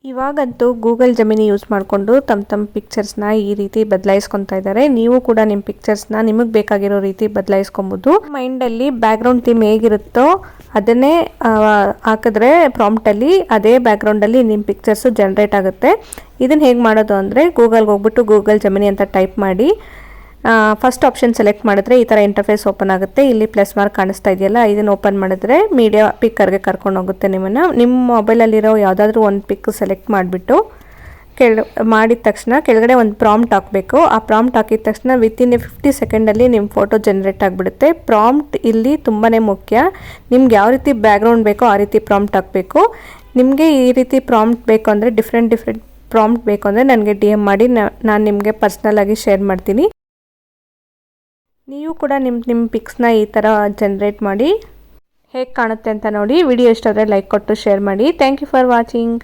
ಇವಾಗಂತೂ Google gemini use ಮಾಡಿಕೊಂಡು ತಮ್ಮ ಪಿಕ್ಚರ್ಸ್ನ ಈ ರೀತಿ ಬದಲಾಯಿಸ್ಕೊತಾ ಇದ್ದಾರೆ. ನೀವು ಕೂಡ ನಿಮ್ಮ ಪಿಕ್ಚರ್ಸ್ನ ನಿಮಗೆ ಬೇಕಾಗಿರೋ ರೀತಿ ಬದಲಾಯಿಸ್ಕೊಬೋದು. ಮೈಂಡಲ್ಲಿ ಬ್ಯಾಕ್ಗ್ರೌಂಡ್ ಥೀಮ್ ಹೇಗಿರುತ್ತೋ ಅದನ್ನೇ ಹಾಕಿದ್ರೆ ಪ್ರಾಂಪ್ಟಲ್ಲಿ ಅದೇ ಬ್ಯಾಕ್ಗ್ರೌಂಡಲ್ಲಿ ನಿಮ್ಮ ಪಿಕ್ಚರ್ಸು ಜನ್ರೇಟ್ ಆಗುತ್ತೆ. ಇದನ್ನು ಹೇಗೆ ಮಾಡೋದು ಅಂದರೆ ಗೂಗಲ್ಗೆ ಹೋಗ್ಬಿಟ್ಟು ಗೂಗಲ್ ಜೆಮಿನಿ ಅಂತ ಟೈಪ್ ಮಾಡಿ ಫಸ್ಟ್ ಆಪ್ಷನ್ ಸೆಲೆಕ್ಟ್ ಮಾಡಿದ್ರೆ ಈ ಥರ ಇಂಟರ್ಫೇಸ್ ಓಪನ್ ಆಗುತ್ತೆ. ಇಲ್ಲಿ ಪ್ಲಸ್ ಮಾರ್ಕ್ ಕಾಣಿಸ್ತಾ ಇದೆಯಲ್ಲ, ಇದನ್ನು ಓಪನ್ ಮಾಡಿದ್ರೆ ಮೀಡಿಯಾ ಪಿಕ್ಕರ್ಗೆ ಕರ್ಕೊಂಡು ಹೋಗುತ್ತೆ ನಿಮ್ಮನ್ನು. ನಿಮ್ಮ ಮೊಬೈಲಲ್ಲಿರೋ ಯಾವುದಾದ್ರೂ ಒಂದು ಪಿಕ್ ಸೆಲೆಕ್ಟ್ ಮಾಡಿಬಿಟ್ಟು ಮಾಡಿದ ತಕ್ಷಣ ಕೆಳಗಡೆ ಒಂದು ಪ್ರಾಂಪ್ಟ್ ಹಾಕಬೇಕು. ಆ ಪ್ರಾಂಪ್ಟ್ ಹಾಕಿದ ತಕ್ಷಣ ವಿತಿನ್ 50 ಸೆಕೆಂಡಲ್ಲಿ ನಿಮ್ಮ ಫೋಟೋ ಜನ್ರೇಟ್ ಆಗಿಬಿಡುತ್ತೆ. ಪ್ರಾಂಪ್ಟ್ ಇಲ್ಲಿ ತುಂಬಾ ಮುಖ್ಯ. ನಿಮ್ಗೆ ಯಾವ ರೀತಿ ಬ್ಯಾಕ್ಗ್ರೌಂಡ್ ಬೇಕೋ ಆ ರೀತಿ ಪ್ರಾಂಪ್ಟ್ ಹಾಕಬೇಕು. ನಿಮಗೆ ಈ ರೀತಿ ಪ್ರಾಂಪ್ಟ್ ಬೇಕು ಅಂದರೆ ಡಿಫ್ರೆಂಟ್ ಪ್ರಾಂಪ್ಟ್ ಬೇಕು ಅಂದರೆ ನನಗೆ DM ಮಾಡಿ, ನಾನು ನಿಮಗೆ ಪರ್ಸ್ನಲಾಗಿ ಶೇರ್ ಮಾಡ್ತೀನಿ. ನೀವು ಕೂಡ ನಿಮ್ಮ ಪಿಕ್ಸ್ನ ಈ ಥರ ಜನ್ರೇಟ್ ಮಾಡಿ ಹೇಗೆ ಕಾಣುತ್ತೆ ಅಂತ ನೋಡಿ. ವಿಡಿಯೋ ಇಷ್ಟ ಆದರೆ ಲೈಕ್ ಕೊಟ್ಟು ಶೇರ್ ಮಾಡಿ. Thank you for watching.